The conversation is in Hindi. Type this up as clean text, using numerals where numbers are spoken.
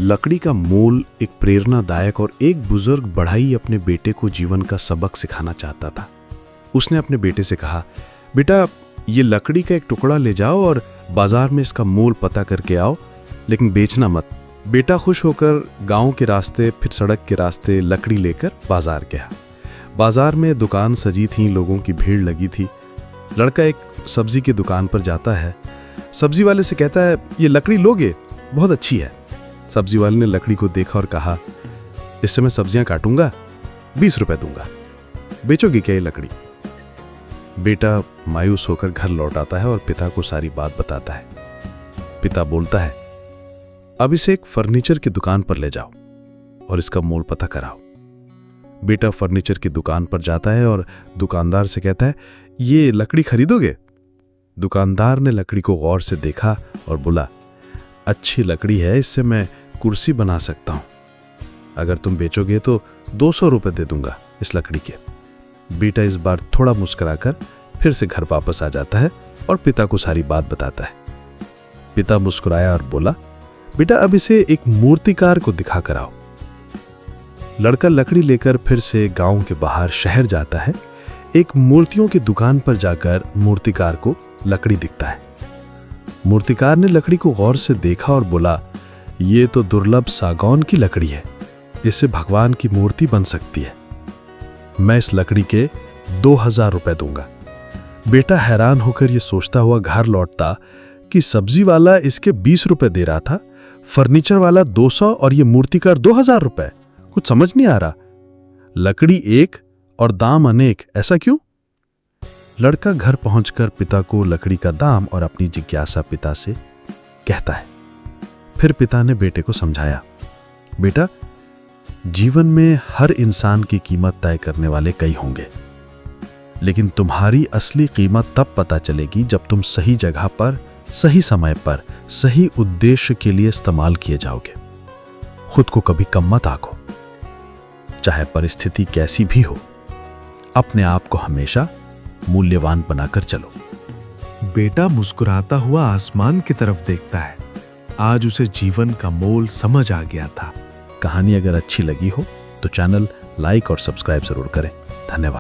लकड़ी का मोल एक प्रेरणादायक और एक बुजुर्ग बढ़ई अपने बेटे को जीवन का सबक सिखाना चाहता था। उसने अपने बेटे से कहा, बेटा ये लकड़ी का एक टुकड़ा ले जाओ और बाजार में इसका मोल पता करके आओ, लेकिन बेचना मत। बेटा खुश होकर गांव के रास्ते फिर सड़क के रास्ते लकड़ी लेकर बाजार गया। बाजार में दुकान सजी थी, लोगों की भीड़ लगी थी। लड़का एक सब्जी की दुकान पर जाता है। सब्जी वाले से कहता है, ये लकड़ी लोगे? बहुत अच्छी है। सब्जी वाले ने लकड़ी को देखा और कहा, इससे मैं सब्जियां काटूंगा, 20 रुपए दूंगा, बेचोगे क्या ये लकड़ी? बेटा मायूस होकर घर लौट आता है और पिता को सारी बात बताता है। पिता बोलता है, अब इसे एक फर्नीचर की दुकान पर ले जाओ और इसका मोल पता कराओ। बेटा फर्नीचर की दुकान पर जाता है और दुकानदार से कहता है, ये लकड़ी खरीदोगे? दुकानदार ने लकड़ी को गौर से देखा और बोला, अच्छी लकड़ी है, इससे मैं कुर्सी बना सकता हूं। अगर तुम बेचोगे तो 200 रुपए दे दूंगा इस लकड़ी के। बेटा इस बार थोड़ा मुस्कुराकर फिर से घर वापस आ जाता है और पिता को सारी बात बताता है। पिता मुस्कुराया और बोला, बेटा अब इसे एक मूर्तिकार को दिखा कर आओ। लड़का लकड़ी लेकर फिर से गांव के बाहर शहर जाता है। एक मूर्तियों की दुकान पर जाकर मूर्तिकार को लकड़ी दिखता है। मूर्तिकार ने लकड़ी को गौर से देखा और बोला, ये तो दुर्लभ सागौन की लकड़ी है, इससे भगवान की मूर्ति बन सकती है। मैं इस लकड़ी के 2000 रुपए दूंगा। बेटा हैरान होकर यह सोचता हुआ घर लौटता कि सब्जी वाला इसके 20 रुपए दे रहा था, फर्नीचर वाला 200 और ये मूर्तिकार 2000 रुपए। कुछ समझ नहीं आ रहा, लकड़ी एक और दाम अनेक, ऐसा क्यों? लड़का घर पहुंचकर पिता को लकड़ी का दाम और अपनी जिज्ञासा पिता से कहता है। फिर पिता ने बेटे को समझाया, बेटा जीवन में हर इंसान की कीमत तय करने वाले कई होंगे, लेकिन तुम्हारी असली कीमत तब पता चलेगी जब तुम सही जगह पर, सही समय पर, सही उद्देश्य के लिए इस्तेमाल किए जाओगे। खुद को कभी कम मत आंको, चाहे परिस्थिति कैसी भी हो। अपने आप को हमेशा मूल्यवान बनाकर चलो। बेटा मुस्कुराता हुआ आसमान की तरफ देखता है। आज उसे जीवन का मोल समझ आ गया था। कहानी अगर अच्छी लगी हो तो चैनल लाइक और सब्सक्राइब जरूर करें। धन्यवाद।